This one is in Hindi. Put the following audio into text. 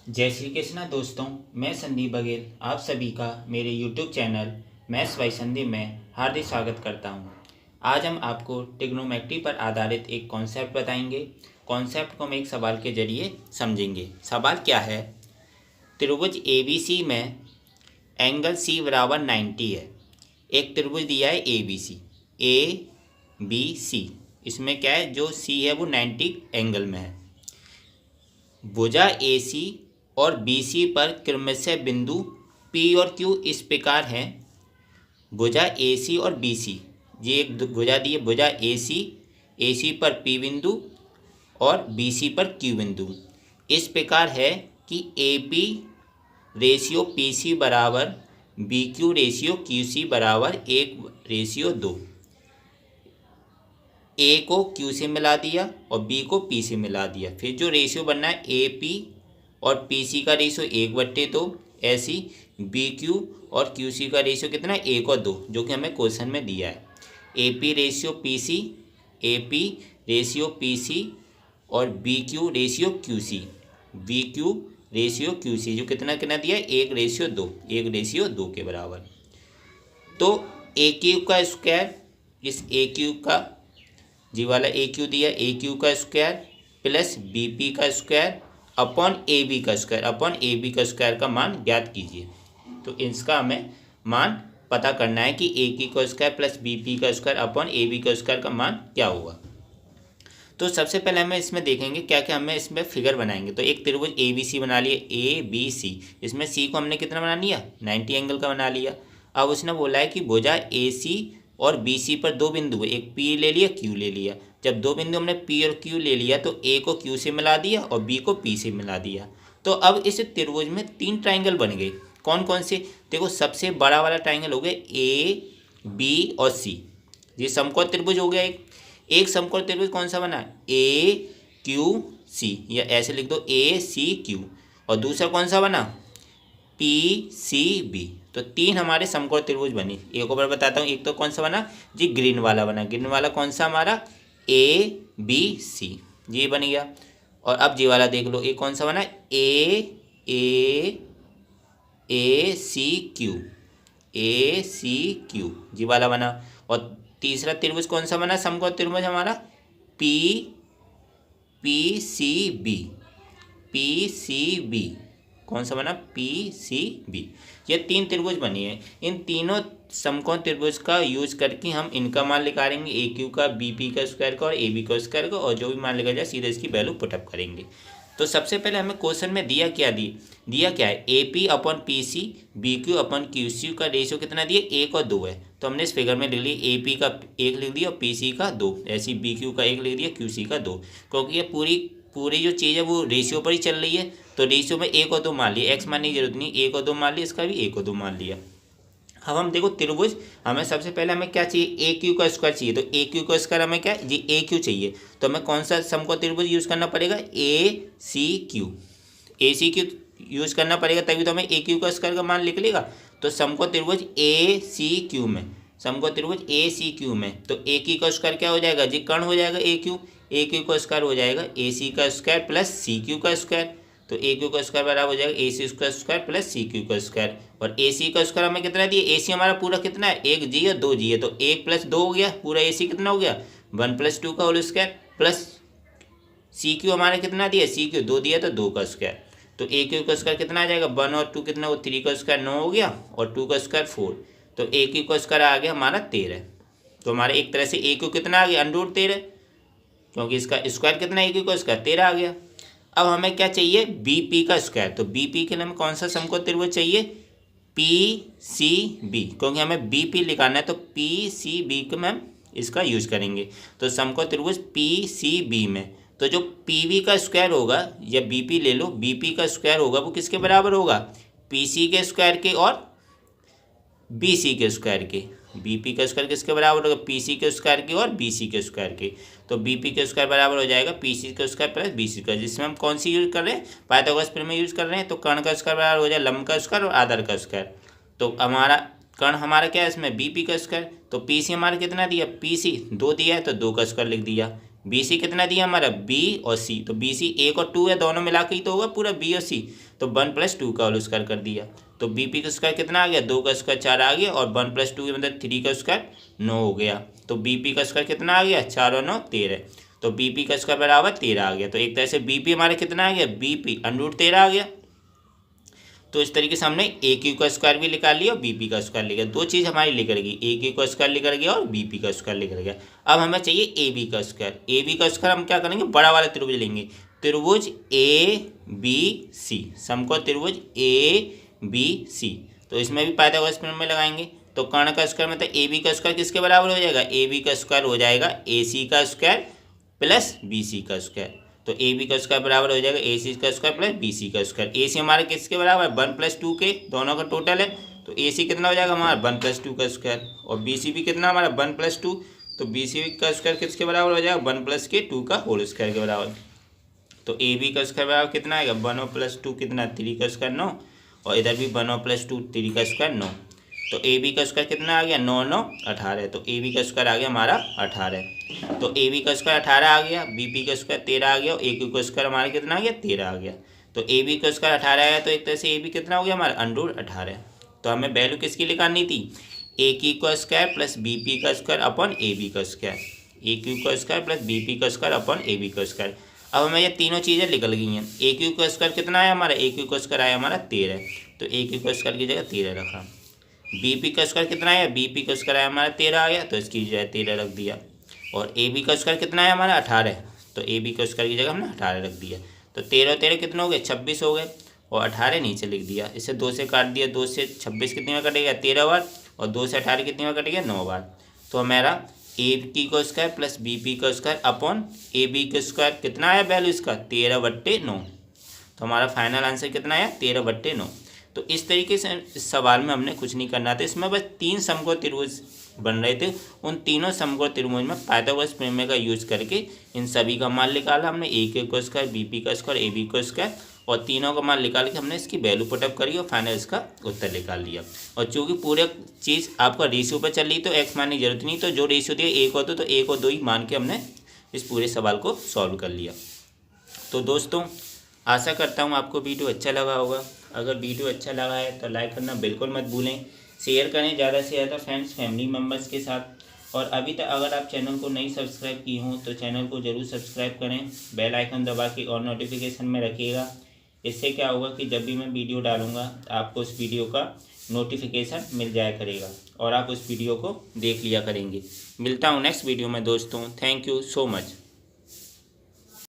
जय श्री कृष्णा दोस्तों, मैं संदीप बघेल आप सभी का मेरे YouTube channel maths by Sandeep में हार्दिक स्वागत करता हूं। आज हम आपको ट्रिग्नोमेट्री पर आधारित एक कॉन्सेप्ट बताएंगे। कॉन्सेप्ट को हम एक सवाल के जरिए समझेंगे। सवाल क्या है? त्रिभुज ABC में एंगल C बराबर 90 है। एक त्रिभुज दिया है ABC, ABC। इसमें क्या है, जो C है वो 90 एंगल में है। भुजा AC और BC पर क्रमशः बिंदु P और Q इस प्रकार हैं। भुजा AC और BC, ये एक भुजा दी है, भुजा AC पर P बिंदु और BC पर Q बिंदु इस प्रकार है कि AP रेशियो PC बराबर BQ रेशियो QC बराबर 1:2। A को Q से मिला दिया और B को P से मिला दिया। फिर जो रेशियो बनना है AP और PC का रेशियो 1/2, ऐसी BQ और QC का रेशियो कितना है, 1 और 2, जो कि हमें क्वेश्चन में दिया है। AP रेशियो PC और BQ रेशियो QC, जो कितना कितना दिया है, 1:2 के बराबर। तो AQ का स्क्वायर, इस AQ का जी वाला AQ दिया, AQ का स्क्वायर प्लस BP का स्क्वायर अपॉन AB का स्क्वायर का मान ज्ञात कीजिए। तो इसका हमें मान पता करना है कि AQ का स्क्वायर प्लस BP का स्क्वायर अपॉन AB का स्क्वायर का मान क्या होगा। तो सबसे पहले हमें इसमें देखेंगे क्या क्या हमें इसमें फिगर बनाएंगे। तो एक त्रिभुज ABC बना लिया, ABC। इसमें C को हमने कितना बना लिया, 90 एंगल का बना लिया। अब उसने बोला है कि भुजा AC और BC पर दो बिंदु है, एक P ले लिया, Q ले लिया। जब दो बिंदु हमने P और Q ले लिया तो A को Q से मिला दिया और B को P से मिला दिया। तो अब इस त्रिभुज में 3 ट्राइंगल बन गए। कौन कौन से? देखो, सबसे बड़ा वाला ट्राइंगल हो गया A, B और C। ये समकोण त्रिभुज हो गया। एक समकोण त्रिभुज कौन सा बना? AQC, या ऐसे लिख दो ACQ। और दूसरा कौन सा बना? PCB। तो 3 हमारे समकोण त्रिभुज बने। एक और बताता हूँ, एक तो कौन सा बना जी, ग्रीन वाला बना। ग्रीन वाला कौन सा हमारा? ABC, ये बन गया। और अब जी वाला देख लो, एक कौन सा बना? ACQ, जी वाला बना। और तीसरा त्रिभुज कौन सा बना समकोण त्रिभुज हमारा? PCB, कौन सा बना? PCB। ये 3 त्रिभुज बनी है। इन तीनों समकोण त्रिभुज का यूज करके हम इनका मान निकालेंगे, AQ का, BP का स्क्वायर का और AB का स्क्वायर का, और जो भी मान लिखा जाए सीधे इसकी वैल्यू पुटअप करेंगे। तो सबसे पहले हमें क्वेश्चन में दिया क्या है, AP upon PC BQ upon QC का रेशियो कितना दिया, 1 और 2 है। तो हमने इस फिगर में लिख लिया, AP का 1 लिख दिया और PC का 2, ऐसी BQ का 1 लिख दिया, QC का 2। क्योंकि ये पूरी जो चीज़ है वो रेशियो पर ही चल रही है, तो रेशियो में 1 और 2 मान लिया, एक्स मानने की जरूरत नहीं, 1 और 2 मान लिया, इसका भी 1 और 2 मान लिया। अब हम देखो त्रिभुज, हमें सबसे पहले हमें क्या चाहिए, AQ का स्क्वायर चाहिए। तो AQ का स्क्वायर हमें क्या जी, AQ चाहिए। तो हमें कौन सा समकोण त्रिभुज यूज करना पड़ेगा? ACQ यूज करना पड़ेगा, तभी तो हमें AQ का स्क्वायर का मान लिख लेगा। तो समकोण त्रिभुज ACQ में तो AQ का स्क्वायर क्या हो जाएगा जी, कर्ण हो जाएगा AQ का स्क्वायर हो जाएगा AC का स्क्वायर प्लस CQ का स्क्वायर। तो AQ का स्क्वायर बराबर हो जाएगा AC का स्क्वायर प्लस CQ का स्क्वायर। और AC का स्क्वायर हमें कितना दिया, AC हमारा पूरा कितना है, 1G और 2G है। तो 1 + 2 हो गया, पूरा AC कितना हो गया, 1 + 2 का होल स्क्वायर, प्लस CQ हमारा कितना दिया, CQ 2 दिया तो 2 का स्क्वायर। तो AQ का स्क्वायर कितना आ जाएगा, 1 और 2 कितना, वो 3 का स्क्वायर 9 हो गया और 2 का स्क्वायर 4। तो AQ का स्क्वायर आ गया हमारा 13। तो हमारे एक तरह से AQ कितना आ गया, √13, क्योंकि इसका स्क्वायर कितना है, AQ का स्क्वायर 13 आ गया। अब हमें क्या चाहिए, BP का स्क्वायर। तो BP के लिए हमें कौन सा समकोण त्रिभुज चाहिए, PCB, क्योंकि हमें BP निकालना है। तो PCB को हम इसका यूज करेंगे। तो समकोण त्रिभुज PCB में तो जो PB का स्क्वायर होगा, या BP ले लो, BP का स्क्वायर होगा वो किसके बराबर होगा, PC के स्क्वायर के और BC के स्क्वायर के। BP का स्क्वायर किसके बराबर होगा, PC के स्क्वायर के और BC के स्क्वायर के। तो BP के स्क्वायर बराबर हो जाएगा PC के स्क्वायर प्लस BC का, जिसमें हम कौन सी यूज कर रहे हैं, पाइथागोरस प्रमेय यूज कर रहे हैं। तो कर्ण का स्क्वायर बराबर हो जाए लंब का स्क्वायर और आधार का स्क्वायर। तो हमारा कर्ण हमारा क्या है इसमें, BP का स्क्वायर। तो PC हमारा कितना दिया, PC 2 दिया है तो 2 का स्क्वायर लिख दिया। BC कितना दिया हमारा, B और C। तो BC 1 और 2 है, दोनों मिला के ही तो होगा पूरा B और C। तो 1 + 2 का होल स्क्वायर कर दिया। तो बी पी का स्क्वायर कितना आ गया, 2 का स्क्वायर 4 आ गया, और 1 + 2 की मतलब 3 का स्क्वायर 9 हो गया। तो बी पी का स्क्वायर कितना आ गया, 4 और 9 13। तो बी पी का स्क्वायर बराबर 13 आ गया। तो एक तरह से बी पी हमारा कितना आ गया, बी पी √13 आ गया। तो इस तरीके से हमने ए क्यू का स्क्वायर भी निकाल लिया और बी पी का स्क्वायर लिखा। दो चीज़ हमारी लिख गई, ए क्यू का स्क्वायर लिख गया और बी पी का स्क्वायर लिख गया। अब हमें चाहिए ए बी का स्क्वायर। ए बी का स्क्वायर हम क्या करेंगे, बड़ा वाला त्रिभुज लेंगे, त्रिभुज ए बी सी, समकोण त्रिभुज ए बी सी। तो इसमें भी पाइथागोरस प्रमेय में लगाएंगे। तो कर्ण का स्क्वायर मतलब ए बी का स्क्वायर किसके बराबर हो जाएगा, ए बी का स्क्वायर हो जाएगा ए सी का स्क्वायर प्लस बी सी का स्क्वायर। तो ए बी का स्क्वायर बराबर हो जाएगा ए सी का स्क्वायर प्लस बी सी का स्क्वायर। ए सी हमारे किसके बराबर है, 1 + 2 के, दोनों का टोटल है। तो ए सी कितना हो जाएगा हमारा 1 + 2 का स्क्वायर, और बी सी भी कितना हमारा 1 + 2। तो बी सी का स्क्वायर किसके बराबर हो जाएगा, 1 + 2 का होल स्क्वायर के बराबर। तो ए बी का स्क्वायर बराबर कितना आएगा, 1 + 2 कितना 3 का स्क्वायर 9, और इधर भी 1 + 2 3 का स्क्वायर 9। तो ए बी का स्क्वायर कितना आ गया, 9 9 18। तो ए बी का स्क्वायर आ गया हमारा 18। तो ए बी का स्क्वायर 18 आ गया, बी पी का स्क्वायर 13 आ गया, और ए क्यू का स्क्वायर हमारा कितना आ गया, 13 आ गया। तो ए बी का स्क्वायर 18 आया, तो एक तरह से ए बी कितना हो गया हमारा √18। तो हमें वैल्यू किसकी निकालनी थी, ए क्यू का स्क्वायर प्लस बी पी का स्क्वायर अपॉन ए बी का स्क्वायर, ए क्यू का स्क्वायर प्लस बी पी का स्क्वायर अपॉन ए बी का स्क्वायर। अब हमें ये तीनों चीज़ें निकल गई हैं। ए क्यू का स्क्वायर कितना आया हमारा, ए क्यू का स्क्वायर आया हमारा 13। तो ए क्यू का स्क्वायर की जगह 13 रखा। बी पी का स्क्वायर कितना आया, बी पी का स्क्वायर आया हमारा 13 आ गया, तो इसकी जगह 13 रख दिया। और ए बी का स्क्वायर कितना आया हमारा 18, तो ए बी का स्क्वायर की जगह हमने 18 रख दिया। तो 13 13 कितने हो गए, 26 हो गए, और 18 नीचे लिख दिया। इसे 2 से काट दिया, 2 से 26 कितनी बार कटेगा, 13 बार, और 2 से 18 कितनी बार कटेगा, 9 बार। तो हमारा ए की का स्क्वायर प्लस बी पी का स्क्वायर अपॉन ए बी का स्क्वायर कितना आया वैल्यू इसका, 13/9। तो हमारा फाइनल आंसर कितना आया, 13/9। तो इस तरीके से इस सवाल में हमने कुछ नहीं करना था। इसमें बस 3 समकोण त्रिभुज बन रहे थे, उन तीनों समकोण त्रिभुज में पाइथागोरस प्रमेय का यूज करके इन सभी का मान निकाला हमने, ए के का स्क्वायर, बी पी का स्क्वायर, ए बी का स्क्वायर, और तीनों का मान निकाल के हमने इसकी वैल्यू पुटअप करी और फाइनल इसका उत्तर निकाल लिया। और चूँकि पूरे चीज़ आपका रेशियो पर चल रही तो एक्स मानने की जरूरत नहीं, तो जो रेशियो दिया 1 होता तो 1 और 2 ही मान के हमने इस पूरे सवाल को सॉल्व कर लिया। तो दोस्तों आशा करता हूँ आपको वीडियो अच्छा लगा होगा। अगर वीडियो अच्छा लगा है तो लाइक करना बिल्कुल मत भूलें, शेयर करें ज़्यादा से ज़्यादा फ्रेंड्स फैमिली मेम्बर्स के साथ। और अभी तक अगर आप चैनल को नहीं सब्सक्राइब किए हों तो चैनल को ज़रूर सब्सक्राइब करें, बेल आइकन दबा के और नोटिफिकेशन में रखिएगा। इससे क्या होगा कि जब भी मैं वीडियो डालूँगा आपको उस वीडियो का नोटिफिकेशन मिल जाया करेगा और आप उस वीडियो को देख लिया करेंगे। मिलता हूँ नेक्स्ट वीडियो में दोस्तों। Thank you so much.